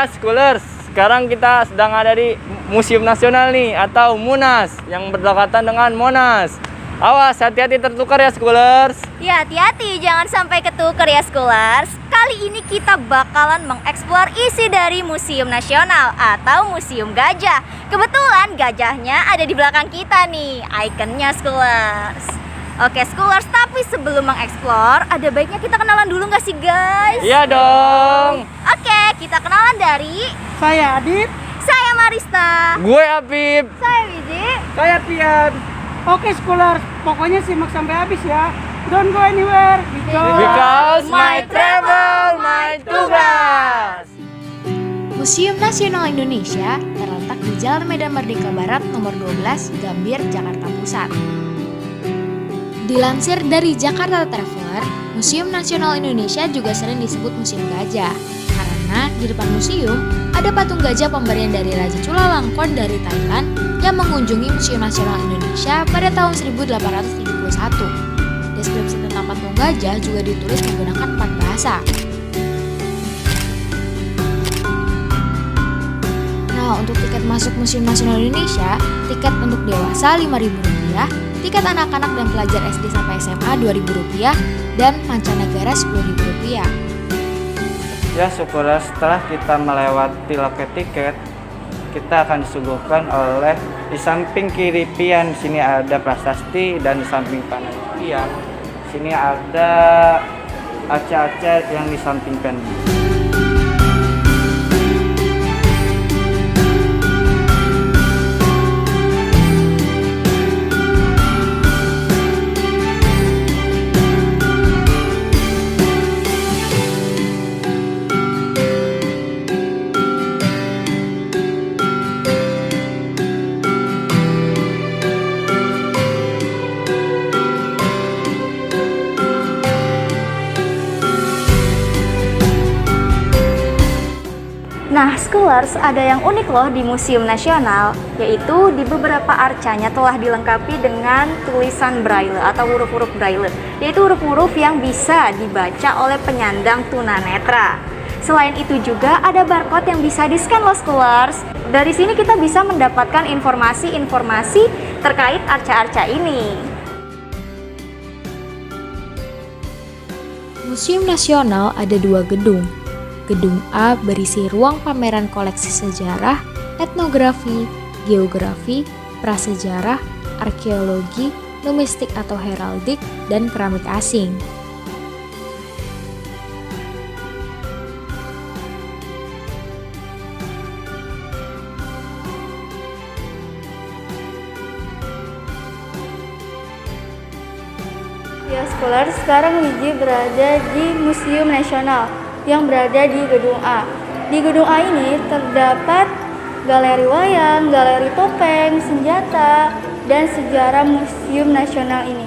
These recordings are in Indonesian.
Ya, Schoolers, sekarang kita sedang ada di Museum Nasional nih, atau Munas, yang berdekatan dengan Monas. Awas, hati-hati tertukar ya, Schoolers. Ya, hati-hati, jangan sampai ketuker ya, Schoolers. Kali ini kita bakalan mengeksplor isi dari Museum Nasional atau Museum Gajah. Kebetulan gajahnya ada di belakang kita nih, ikonnya, Schoolers. Oke, Schoolers, tapi sebelum mengeksplor, ada baiknya kita kenalan dulu nggak sih, guys? Iya dong. Oke, kita kenalan dari... Saya Adit. Saya Marista. Gue Apip. Saya Widi. Saya Tian. Oke, Schoolers, pokoknya simak sampai habis ya. Don't go anywhere Because my travel, my tugas. Museum Nasional Indonesia terletak di Jalan Medan Merdeka Barat nomor 12, Gambir, Jakarta Pusat. Dilansir dari Jakarta Traveler, Museum Nasional Indonesia juga sering disebut Museum Gajah karena di depan museum ada patung gajah pemberian dari Raja Chulalongkorn dari Thailand yang mengunjungi Museum Nasional Indonesia pada tahun 1871. Deskripsi tentang patung gajah juga ditulis menggunakan 4 bahasa. Nah, untuk tiket masuk Museum Nasional Indonesia, tiket untuk dewasa Rp5.000, tiket anak-anak dan pelajar SD sampai SMA Rp2.000, dan mancanegara Rp10.000. Ya, Schoolers, setelah kita melewati loket tiket, kita akan disuguhkan oleh di samping kiri pian sini ada prasasti, dan di samping kanan pian sini ada aca-aca yang di samping pian. Nah, Schoolers, ada yang unik loh di Museum Nasional, yaitu di beberapa arcanya telah dilengkapi dengan tulisan braille atau huruf-huruf braille, yaitu huruf-huruf yang bisa dibaca oleh penyandang tunanetra. Selain itu juga ada barcode yang bisa di-scan loh, Schoolers. Dari sini kita bisa mendapatkan informasi-informasi terkait arca-arca ini. Museum Nasional ada 2 gedung. Gedung A berisi ruang pameran koleksi sejarah, etnografi, geografi, prasejarah, arkeologi, numistik atau heraldik, dan keramik asing. Ya, Schoolers, sekarang Wiji berada di Museum Nasional yang berada di Gedung A. Di Gedung A ini terdapat galeri wayang, galeri topeng, senjata, dan sejarah Museum Nasional ini.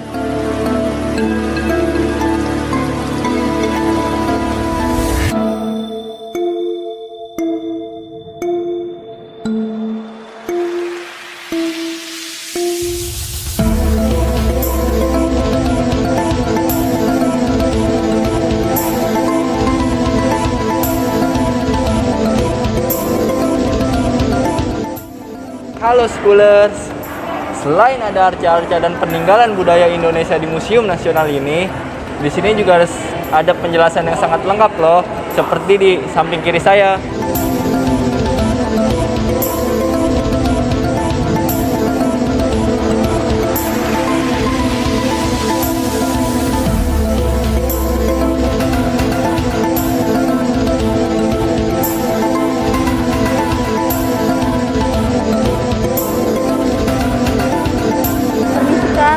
Halo, Schoolers. Selain ada arca-arca dan peninggalan budaya Indonesia di Museum Nasional ini, di sini juga ada penjelasan yang sangat lengkap loh, seperti di samping kiri saya.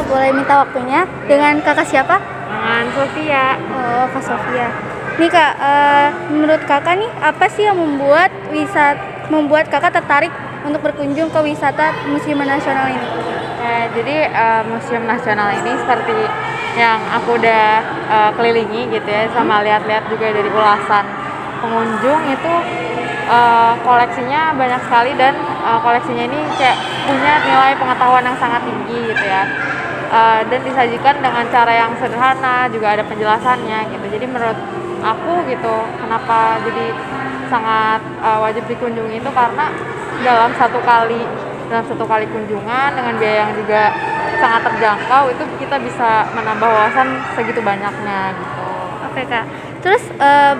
Boleh minta waktunya dengan kakak siapa? Dengan Sofia. Oh, Kak Sofia. Nih Kak, menurut kakak nih apa sih yang membuat kakak tertarik untuk berkunjung ke wisata Museum Nasional ini? Jadi Museum Nasional ini seperti yang aku udah kelilingi gitu ya, sama lihat-lihat juga dari ulasan pengunjung itu koleksinya banyak sekali, dan koleksinya ini kayak punya nilai pengetahuan yang sangat tinggi gitu ya. Dan disajikan dengan cara yang sederhana, juga ada penjelasannya gitu. Jadi menurut aku gitu, kenapa jadi sangat wajib dikunjungi itu karena dalam satu kali kunjungan dengan biaya yang juga sangat terjangkau itu kita bisa menambah wawasan segitu banyaknya gitu. Oke Kak. Terus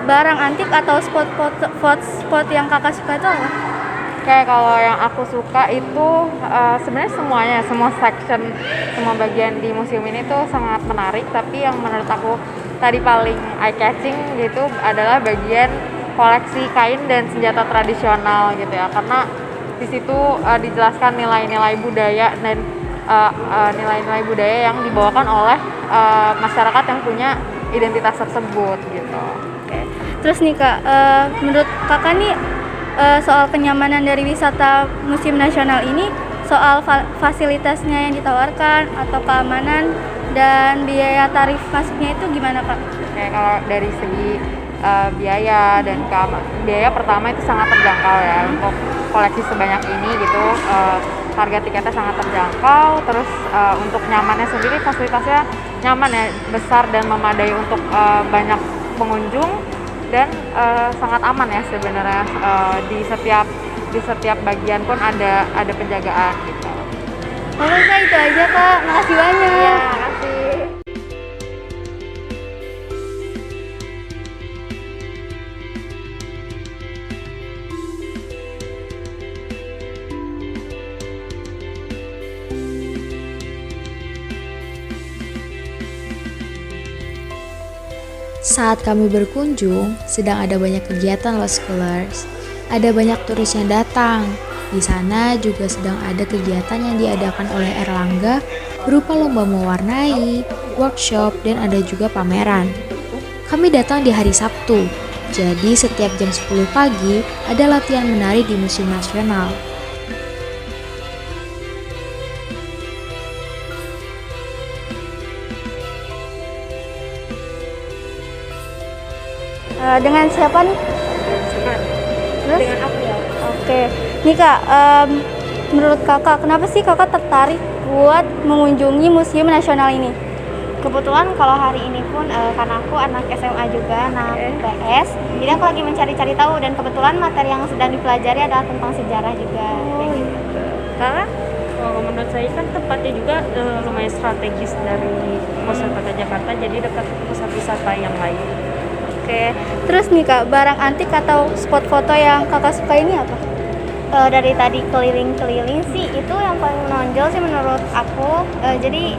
barang antik atau spot yang Kakak suka itu apa? Kayak kalau yang aku suka itu sebenarnya semuanya, semua section, semua bagian di museum ini tuh sangat menarik. Tapi yang menurut aku tadi paling eye catching gitu adalah bagian koleksi kain dan senjata tradisional gitu ya. Karena di situ dijelaskan nilai-nilai budaya dan nilai-nilai budaya yang dibawakan oleh masyarakat yang punya identitas tersebut gitu. Oke. Terus nih Kak, menurut Kakak nih soal kenyamanan dari wisata Museum Nasional ini, soal fasilitasnya yang ditawarkan atau keamanan dan biaya tarif masuknya itu gimana Kak? Kayak kalau dari segi biaya dan biaya pertama itu sangat terjangkau ya untuk koleksi sebanyak ini gitu. Harga tiketnya sangat terjangkau, terus untuk nyamannya sendiri fasilitasnya nyaman ya, besar dan memadai untuk banyak pengunjung dan sangat aman ya sebenarnya. Di setiap bagian pun ada penjagaan gitu. Oke Kak, itu aja Kak, makasih banyak. Ya, makasih. Saat kami berkunjung, sedang ada banyak kegiatan loh scholars. Ada banyak turis yang datang. Di sana juga sedang ada kegiatan yang diadakan oleh Erlangga berupa lomba mewarnai, workshop, dan ada juga pameran. Kami datang di hari Sabtu, jadi setiap jam 10 pagi ada latihan menari di Museum Nasional. Dengan siapa nih? Terus? Dengan aku ya. Oke. Nih Kak, menurut Kakak, kenapa sih Kakak tertarik buat mengunjungi Museum Nasional ini? Kebetulan kalau hari ini pun karena aku anak SMA juga, anak PS, jadi aku lagi mencari-cari tahu dan kebetulan materi yang sedang dipelajari adalah tentang sejarah juga. Kayak gitu. Karena Kalau menurut saya kan tempatnya juga lumayan strategis dari pusat kota Jakarta, jadi dekat pusat wisata yang lain. Oke. Terus nih Kak, barang antik atau spot foto yang Kakak suka ini apa? Dari tadi keliling-keliling sih itu yang paling menonjol sih menurut aku. Jadi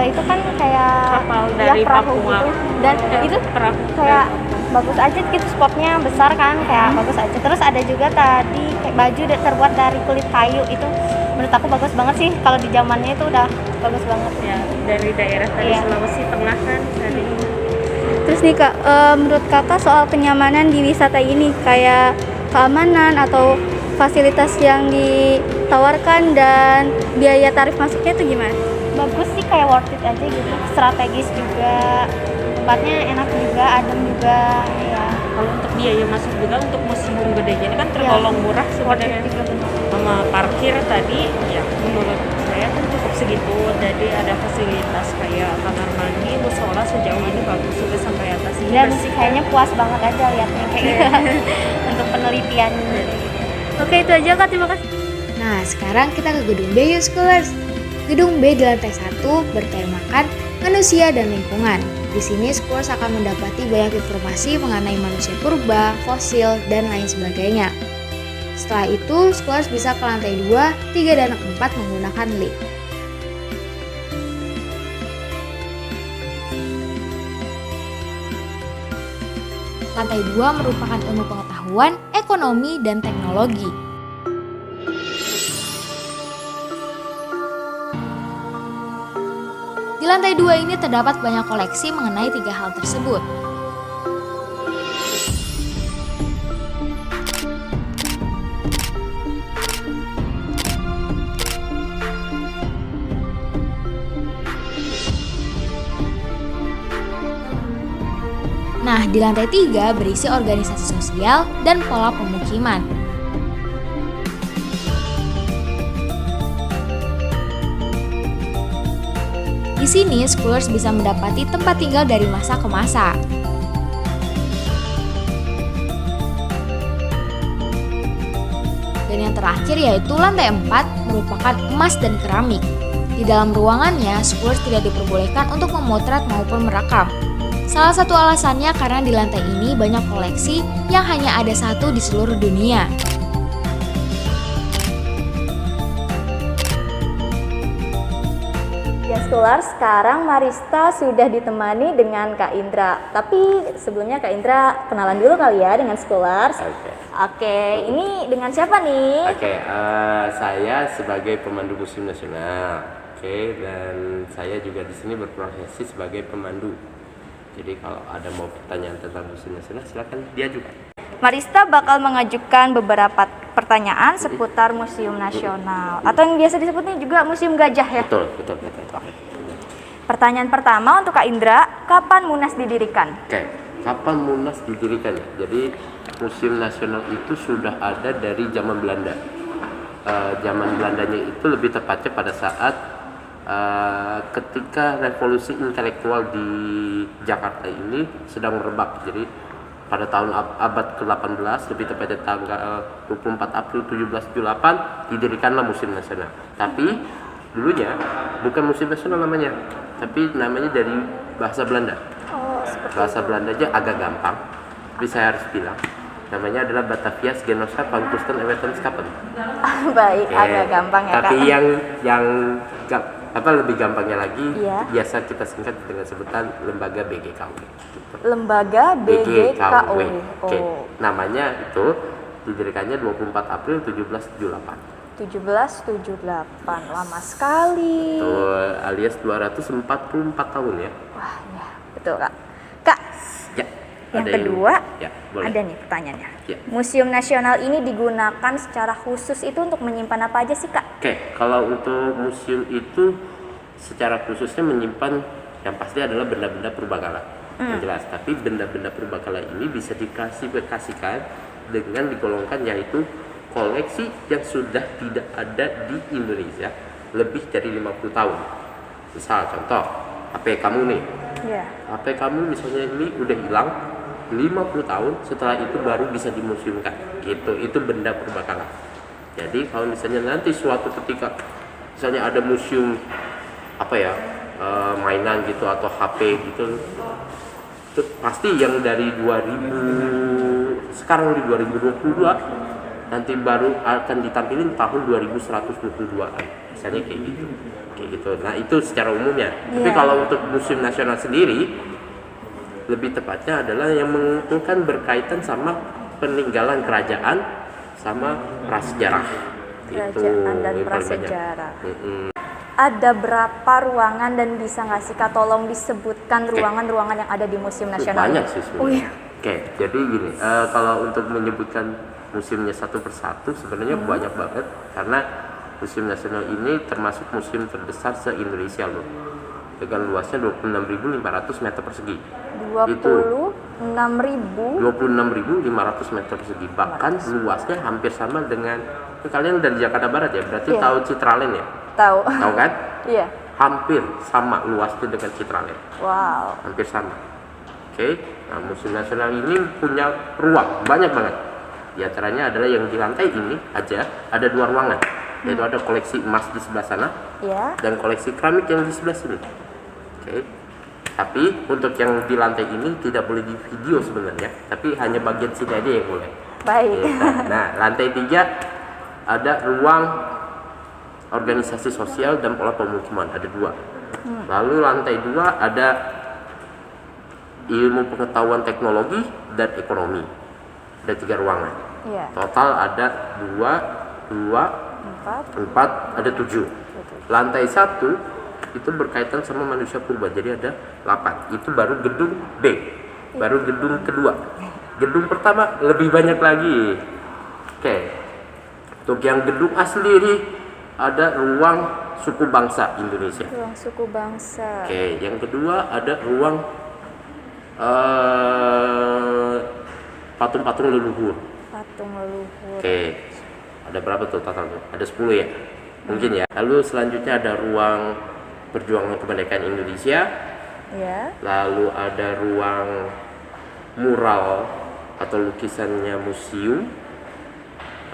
itu kan kayak Kapal ya, dari perahu Papua. gitu dan itu Perahu kayak bagus aja gitu, spotnya besar kan, kayak bagus aja. Terus ada juga tadi kayak baju terbuat dari kulit kayu, itu menurut aku bagus banget sih. Kalau di zamannya itu udah bagus banget. ya dari daerah tadi Iya. Sulawesi Tengah kan dari Terus nih Kak, menurut Kakak soal kenyamanan di wisata ini, kayak keamanan atau fasilitas yang ditawarkan dan biaya tarif masuknya itu gimana? Bagus sih, kayak worth it aja gitu, strategis juga, tempatnya enak juga, adem juga ya. kalau untuk biaya masuk juga untuk museum gede ini kan tergolong murah sebenarnya. Sama parkir tadi ya menurut saya kan cukup segitu, jadi ada fasilitas kayak kamar mandi, musola sejauh ini bagus sudah sampai atas ini Dan bersih. kayaknya puas banget aja liatnya kayak gitu. Untuk penelitian. Oke, itu aja Kak, terima kasih. Nah, sekarang kita ke gedung B yuk scholars. Gedung B di lantai 1 bertemakan manusia dan lingkungan. Di sini scholars akan mendapati banyak informasi mengenai manusia purba, fosil, dan lain sebagainya. Setelah itu, scholars bisa ke lantai 2, 3, dan 4 menggunakan lift. Lantai 2 merupakan ilmu pengetahuan, ekonomi, dan teknologi. Di lantai 2 ini terdapat banyak koleksi mengenai 3 hal tersebut. Nah, di lantai 3 berisi organisasi sosial dan pola pemukiman. Di sini, scholars bisa mendapati tempat tinggal dari masa ke masa. Dan yang terakhir yaitu lantai 4 merupakan emas dan keramik. Di dalam ruangannya, scholars tidak diperbolehkan untuk memotret maupun merekam. Salah satu alasannya karena di lantai ini banyak koleksi yang hanya ada satu di seluruh dunia. Ya Scholars, sekarang Marista sudah ditemani dengan Kak Indra. Tapi sebelumnya Kak Indra kenalan dulu kali ya dengan Scholars. Oke, ini dengan siapa nih? Saya sebagai pemandu Museum Nasional. Dan saya juga di sini berprofesi sebagai pemandu. Jadi kalau ada mau pertanyaan tentang Museum Nasional, silakan diajukan. Marista bakal mengajukan beberapa pertanyaan seputar Museum Nasional atau yang biasa disebutnya juga Museum Gajah ya. Betul. Pertanyaan pertama untuk Kak Indra, kapan Munas didirikan? Kapan Munas didirikan ya? Jadi Museum Nasional itu sudah ada dari zaman Belanda. Zaman Belandanya itu lebih tepatnya pada saat ketika revolusi intelektual di Jakarta ini sedang merebak. Jadi pada tahun abad ke-18, lebih tepatnya tanggal 24 April 1778 didirikanlah Museum Nasional. Tapi dulunya bukan Museum Nasional namanya, tapi namanya dari bahasa Belanda. Bahasa Belandanya agak gampang, tapi saya harus bilang namanya adalah Batavia's Genootschap van Kunsten en Wetenschappen. Baik, agak gampang ya Tapi Kak. yang lebih gampangnya lagi, Iya. biasa kita singkat dengan sebutan Lembaga BGKW. Lembaga BGKW. Namanya itu didirikannya 24 April 1778. 1778, lama sekali. Alias 244 tahun ya. Wah, ya, betul Kak. Kak, Ya. yang ada kedua, boleh. ada nih pertanyaannya. Ya. Museum Nasional ini digunakan secara khusus itu untuk menyimpan apa aja sih Kak? Kalau untuk museum itu secara khususnya menyimpan yang pasti adalah benda-benda purbakala. Yang jelas, tapi benda-benda purbakala ini bisa diklasifikasikan dengan digolongkan yaitu koleksi yang sudah tidak ada di Indonesia lebih dari 50 tahun. Misal contoh, HP kamu nih. Iya. HP kamu misalnya ini udah hilang 50 tahun, setelah itu baru bisa dimuseumkan. Gitu, itu benda purbakala. Jadi kalau misalnya nanti suatu ketika misalnya ada museum mainan gitu atau HP gitu, itu pasti yang dari 2000 di 2022 nanti baru akan ditampilin tahun 2122-an. Misalnya kayak gitu. Nah, itu secara umumnya. Tapi kalau untuk Museum Nasional sendiri lebih tepatnya adalah yang mengumpulkan berkaitan sama peninggalan kerajaan sama prasejarah. Kerajaan dan prasejarah. Ada berapa ruangan dan bisa nggak sih Kak tolong disebutkan ruangan-ruangan yang ada di Museum Nasional? Banyak sih sebenarnya. Jadi gini, kalau untuk menyebutkan museumnya satu persatu sebenarnya banyak banget, karena Museum Nasional ini termasuk museum terbesar se-Indonesia loh, dengan luasnya 26.500 meter persegi. 26.500 meter persegi, bahkan luasnya hampir sama dengan kalian dari Jakarta Barat ya, berarti tahu Citraland ya? Tahu kan? Iya. Hampir sama luasnya dengan Citraland. Wow. Hampir sama. Nah Museum Nasional ini punya ruang banyak banget. Di antaranya adalah yang di lantai ini aja ada 2 ruangan, yaitu ada koleksi emas di sebelah sana dan koleksi keramik yang di sebelah sini. Tapi untuk yang di lantai ini tidak boleh di video sebenarnya, tapi hanya bagian sini aja yang boleh. Baik. Nah, lantai 3 ada ruang organisasi sosial dan pola pemukiman, ada 2. Lalu lantai 2 ada ilmu pengetahuan teknologi dan ekonomi, ada 3 ruangan. Total ada 4, ada 7. Lantai 1 itu berkaitan sama manusia purba, jadi ada 8. Itu baru gedung B, baru gedung kedua. Gedung pertama lebih banyak lagi. Untuk yang gedung asli ini ada ruang suku bangsa Indonesia. Ruang suku bangsa. Yang kedua ada ruang patung-patung leluhur. Patung leluhur. Ada berapa tuh total tuh? Ada 10 ya? Mungkin ya. Lalu selanjutnya ada ruang perjuangan kemerdekaan Indonesia. Lalu ada ruang mural atau lukisannya museum.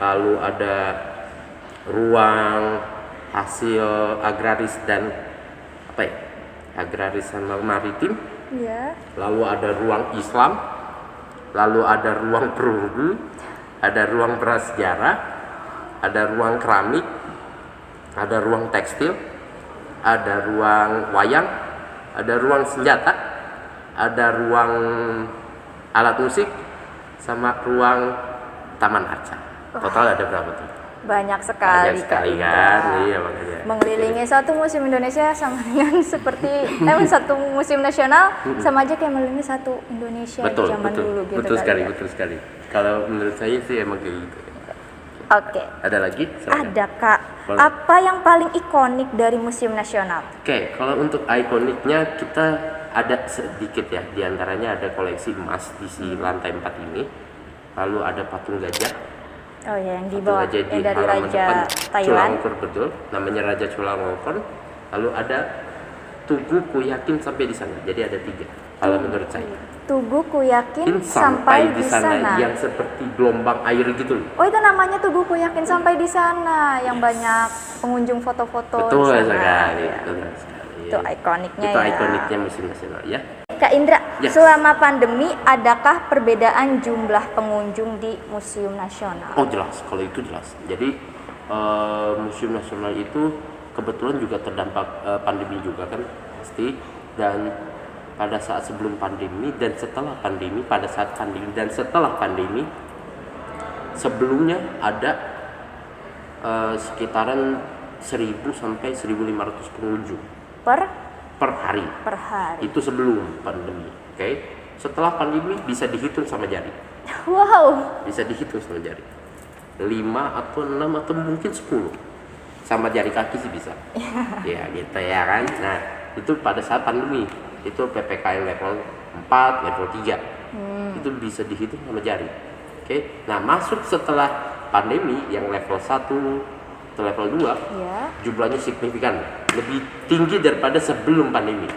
lalu ada ruang hasil agraris dan agraris sama maritim, Iya. lalu ada ruang Islam, lalu ada ruang perunggu, ada ruang prasejarah, ada ruang keramik, ada ruang tekstil, ada ruang wayang, ada ruang senjata, ada ruang alat musik, sama ruang taman arca. Total ada berapa tuh? Banyak sekali, Banyak sekali Kak kan, Indra. iya makanya. Mengelilingi satu museum Indonesia sama dengan seperti satu museum nasional sama aja kayak mengelilingi satu Indonesia Betul, di zaman betul, dulu gitu betul kali sekali, ya. betul sekali. Kalau menurut saya sih emang kayak gitu. Oke. Ada lagi? Silakan. Ada Kak. Boleh. Apa yang paling ikonik dari Museum Nasional? Oke, kalau untuk ikoniknya kita ada sedikit ya. Di antaranya ada koleksi emas di lantai 4 ini. Lalu ada patung gajah. Oh ya, yang di Patung bawah, gajah di yang dari halaman Raja depan, Thailand. Chulalongkorn, betul. Namanya Raja Chulalongkorn. Lalu ada Tugu Kuyakin sampai di sana. Jadi ada 3 kalau menurut saya. Tugu Kuyakin Sampai di sana sana. yang seperti gelombang air gitu loh. Oh, itu namanya Tugu Kuyakin sampai di sana, yang banyak pengunjung foto-foto Betul di sana. sekali, Ya. betul sekali. Itu ikoniknya Itu ya. ikoniknya Museum Nasional ya. Kak Indra, Yes. selama pandemi adakah perbedaan jumlah pengunjung di Museum Nasional? Oh jelas, kalau itu jelas. Jadi Museum Nasional itu kebetulan juga terdampak pandemi juga kan pasti. Dan pada saat sebelum pandemi dan setelah pandemi, pada saat pandemi dan setelah pandemi, sebelumnya ada sekitaran 1.000 sampai 1.500 pengunjung per hari. Per hari. Itu sebelum pandemi, oke? Setelah pandemi bisa dihitung sama jari. Wow. Bisa dihitung sama jari. 5 atau 6 atau mungkin 10. Sama jari kaki sih bisa. Ya gitu ya kan. Nah, itu pada saat pandemi. Itu PPKM level 4, level 3. Itu bisa dihitung sama jari. Oke. Nah, masuk setelah pandemi yang level 1 atau level 2, Ya. jumlahnya signifikan, lebih tinggi daripada sebelum pandemi.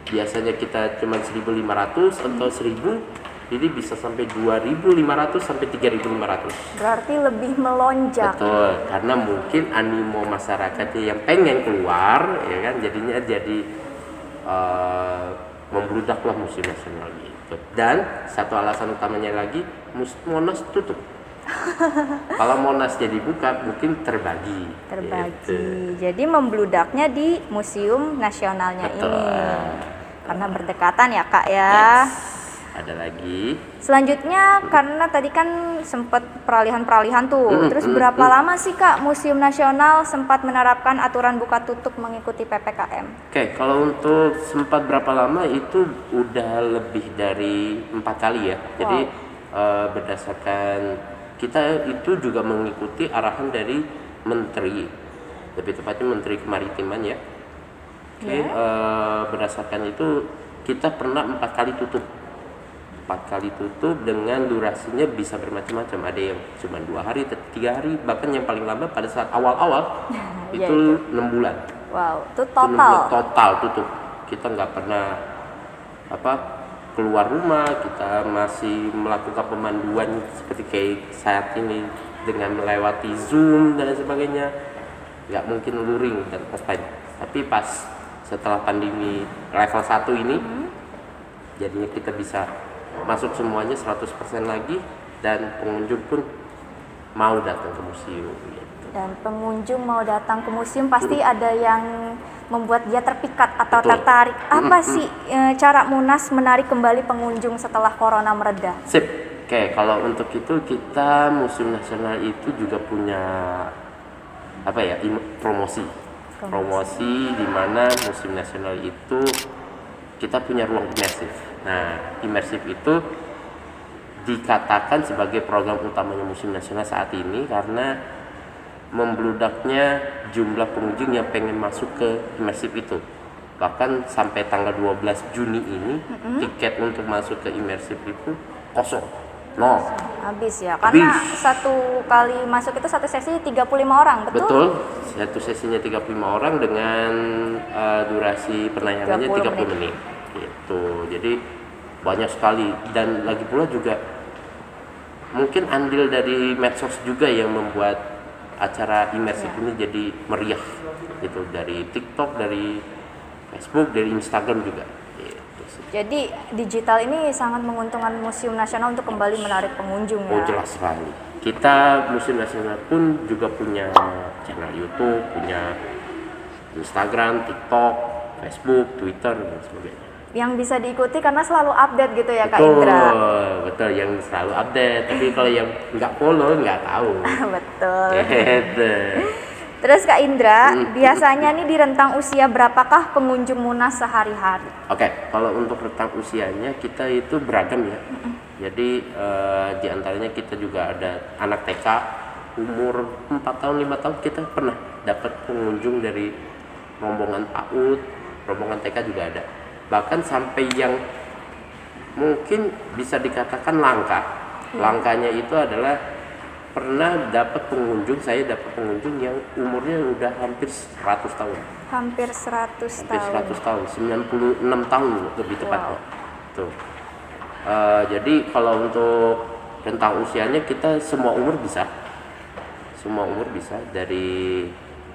Biasanya kita cuma 1.500 atau 1.000, jadi bisa sampai 2.500 sampai 3.500. Berarti lebih melonjak. Betul, karena mungkin animo masyarakatnya yang pengen keluar, ya kan, jadinya jadi membludaklah Museum Nasional gitu. Dan satu alasan utamanya lagi, Monas tutup. Kalau Monas jadi buka, mungkin terbagi. Gitu. Jadi membludaknya di Museum Nasionalnya Betul. ini. Karena berdekatan ya, Kak ya. Yes. Ada lagi. Selanjutnya karena tadi kan sempat peralihan-peralihan tuh. Terus berapa lama sih Kak Museum Nasional sempat menerapkan aturan buka tutup mengikuti PPKM? Oke, kalau untuk sempat berapa lama itu udah lebih dari 4 kali ya. Jadi berdasarkan kita itu juga mengikuti arahan dari Menteri, lebih tepatnya Menteri Kemaritiman ya. Oke, berdasarkan itu kita pernah 4 kali tutup. 4 kali tutup dengan durasinya bisa bermacam-macam. Ada yang cuma 2 hari, 3 hari, bahkan yang paling lama pada saat awal-awal itu 6 bulan. Wow, itu Itu 6 bulan total. total tutup. Kita nggak pernah keluar rumah, kita masih melakukan pemanduan seperti kayak saat ini dengan melewati Zoom dan sebagainya. Nggak mungkin luring dan offline. Tapi pas setelah pandemi level 1 ini, jadinya kita bisa masuk semuanya 100% lagi dan pengunjung pun mau datang ke museum gitu. Dan pengunjung mau datang ke museum pasti ada yang membuat dia terpikat atau Betul. tertarik. Apa sih cara Munas menarik kembali pengunjung setelah corona mereda? Sip. Oke, kalau untuk itu kita Museum Nasional itu juga punya promosi di mana Museum Nasional itu kita punya ruang imersif. Nah, imersif itu dikatakan sebagai program utamanya Museum Nasional saat ini karena membludaknya jumlah pengunjung yang pengen masuk ke imersif itu. Bahkan sampai tanggal 12 Juni ini tiket untuk masuk ke imersif itu kosong. No. Habis ya, karena satu kali masuk itu satu sesi 35 orang, betul? Betul. Satu sesinya 35 orang dengan durasi penayangannya 30 menit. Gitu. Jadi banyak sekali dan lagi pula juga mungkin andil dari medsos juga yang membuat acara imersif ini jadi meriah gitu, dari TikTok, dari Facebook, dari Instagram juga. Gitu sih. Jadi digital ini sangat menguntungkan Museum Nasional untuk kembali menarik pengunjung ya. Oh jelas sekali. Kita Museum Nasional pun juga punya channel YouTube, punya Instagram, TikTok, Facebook, Twitter dan sebagainya. Yang bisa diikuti karena selalu update gitu ya Kak Betul, Indra. betul yang selalu update. Tapi kalau yang nggak follow nggak tahu. Betul. Gitu. Terus Kak Indra, biasanya nih di rentang usia berapakah pengunjung Munas sehari-hari? Oke, kalau untuk rentang usianya kita itu beragam ya. Jadi di antaranya kita juga ada anak TK umur 4 tahun, 5 tahun kita pernah dapat pengunjung dari rombongan PAUD, rombongan TK juga ada. Bahkan sampai yang mungkin bisa dikatakan langka. Langkanya itu adalah pernah dapat pengunjung, saya dapat pengunjung yang umurnya udah hampir 100 tahun. Hampir 100 Hampir tahun. 100 tahun, 96 tahun lebih tepatnya. Tuh. Jadi kalau untuk rentang usianya kita semua umur bisa. Semua umur bisa, dari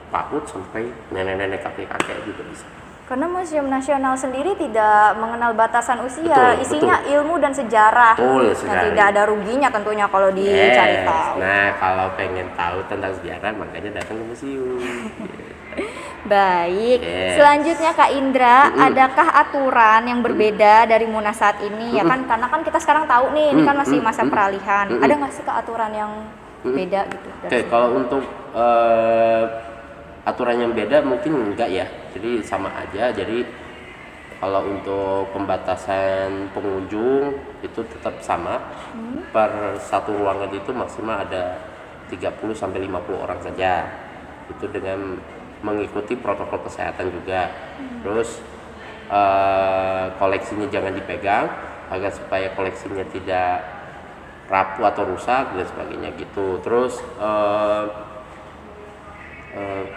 PAUD sampai nenek-nenek, kakek-kakek juga bisa. Karena Museum Nasional sendiri tidak mengenal batasan usia, Betul, isinya ilmu dan sejarah. Betul Dan sekali. tidak ada ruginya tentunya kalau dicari Yes. tahu. Nah, kalau pengen tahu tentang sejarah makanya datang ke museum. Baik. Yes. Selanjutnya Kak Indra, adakah aturan yang berbeda dari Munas saat ini? Ya kan karena kan kita sekarang tahu nih, ini kan masih masa peralihan. Ada nggak sih Kak aturan yang beda gitu? Oke, kalau untuk aturan yang beda mungkin enggak ya. Jadi sama aja. Jadi kalau untuk pembatasan pengunjung itu tetap sama. Per satu ruangan itu maksimal ada 30 sampai 50 orang saja. Itu dengan mengikuti protokol kesehatan juga. Terus koleksinya jangan dipegang agar supaya koleksinya tidak rapuh atau rusak dan sebagainya gitu. Terus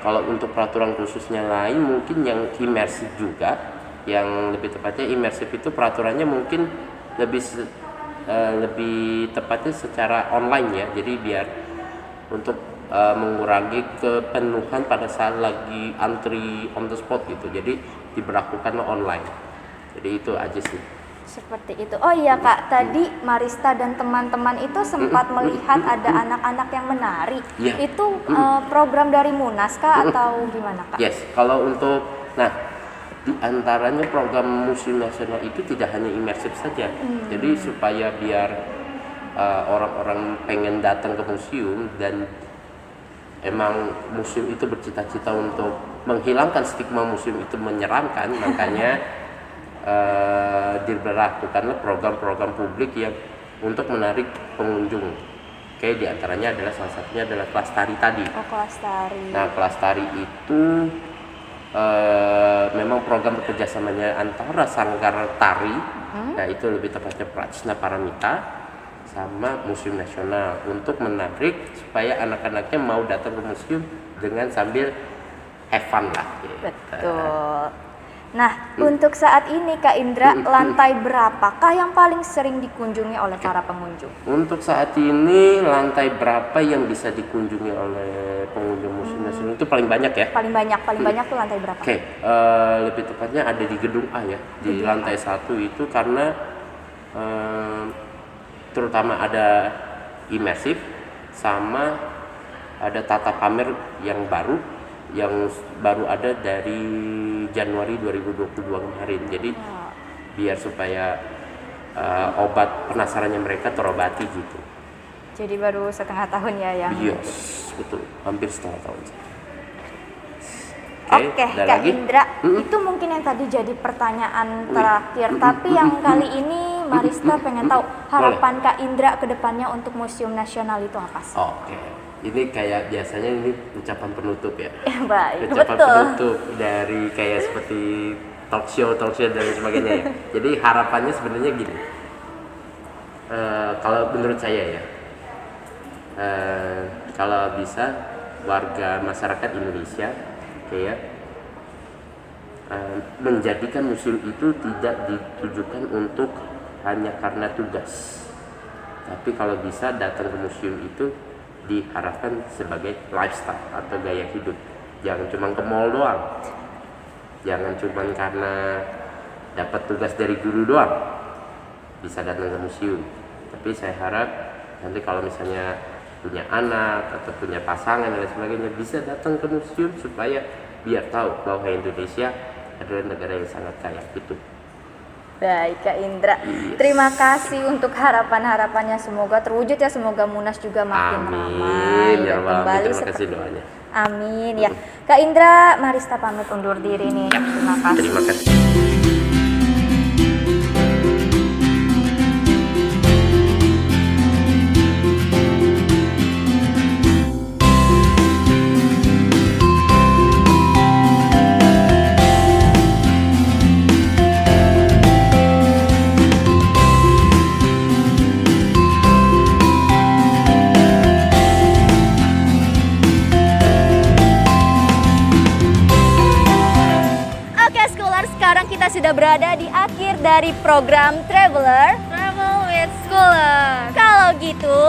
kalau untuk peraturan khususnya lain mungkin yang imersif juga, yang lebih tepatnya imersif itu peraturannya mungkin lebih tepatnya secara online ya. Jadi biar untuk mengurangi kepenuhan pada saat lagi antri on the spot gitu. Jadi diberlakukan online. Jadi itu aja sih. Seperti itu. Oh iya Kak, tadi Marista dan teman-teman itu sempat melihat ada anak-anak yang menari. Iya. Itu program dari Munas Kak atau gimana Kak? Yes, kalau untuk di antaranya program Museum Nasional itu tidak hanya imersif saja. Jadi supaya biar orang-orang pengen datang ke museum dan emang museum itu bercita-cita untuk menghilangkan stigma museum itu menyeramkan, makanya diberlakukanlah program-program publik yang untuk menarik pengunjung. Kayak diantaranya adalah salah satunya adalah kelas tari tadi. Oh, kelas tari. Nah, kelas tari itu memang program bekerjasamanya antara Sanggar Tari, nah itu lebih tepatnya Prajna Paramita sama Museum Nasional untuk menarik supaya anak-anaknya mau datang ke museum dengan sambil have fun lah. Gitu. Betul. Nah, untuk saat ini Kak Indra, lantai berapakah yang paling sering dikunjungi oleh para pengunjung? Untuk saat ini lantai berapa yang bisa dikunjungi oleh pengunjung Museum Nasional itu paling banyak ya? Paling banyak tuh lantai berapa? Oke, lebih tepatnya ada di gedung A ya, di lantai 1 itu karena terutama ada imersif sama ada tata pamer yang baru ada dari Januari 2022 kemarin. Jadi biar supaya obat penasarannya mereka terobati gitu. Jadi baru setengah tahun ya yang. Yes, betul, hampir setengah tahun. Oke, ada Kak lagi? Indra, itu mungkin yang tadi jadi pertanyaan terakhir. Tapi yang kali ini Marista pengen tahu harapan Kak Indra ke depannya untuk Museum Nasional itu apa sih? Oke, ini kayak biasanya ini ucapan penutup ya. Baik, Ucapan betul. penutup dari kayak seperti talk show dan sebagainya ya. Jadi harapannya sebenarnya gini. Kalau menurut saya ya, kalau bisa warga masyarakat Indonesia kayak menjadikan museum itu tidak ditujukan untuk hanya karena tugas, Tapi kalau bisa datang ke museum itu diharapkan sebagai lifestyle atau gaya hidup. Jangan cuma ke mall doang. Jangan cuma karena dapat tugas dari guru doang bisa datang ke museum. Tapi saya harap nanti kalau misalnya punya anak atau punya pasangan dan lain sebagainya bisa datang ke museum supaya biar tahu bahwa Indonesia adalah negara yang sangat kaya gitu. Baik Kak Indra, terima kasih untuk harapan-harapannya, semoga terwujud ya, semoga Munas juga makin ramai Ya dan Allah, kembali terima kasih seperti doanya. Amin ya. Kak Indra, Marista pamit undur diri nih. Terima kasih. Terima kasih. Sekarang kita sudah berada di akhir dari program Traveler Travel with Scholar. Kalau gitu,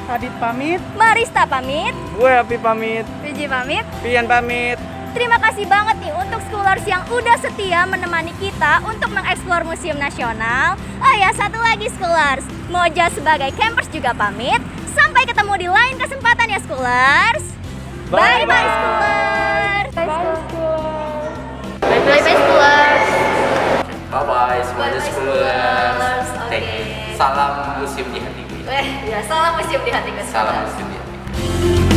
Adit pamit. Marista pamit, Gue Api pamit, Viji pamit. Pian pamit. Terima kasih banget nih untuk Scholars yang udah setia menemani kita untuk mengeksplor Museum Nasional. Oh ya, satu lagi Scholars, Moja sebagai campers juga pamit. Sampai ketemu di lain kesempatan ya Scholars. Bye bye Scholars. Bye Scholars. Bye bye Scholars. Bye bye semuanya Bye-bye, Scholars. Oke. Salam museum di hatiku. Ya, salam museum di hatiku. Salam museum di hatiku.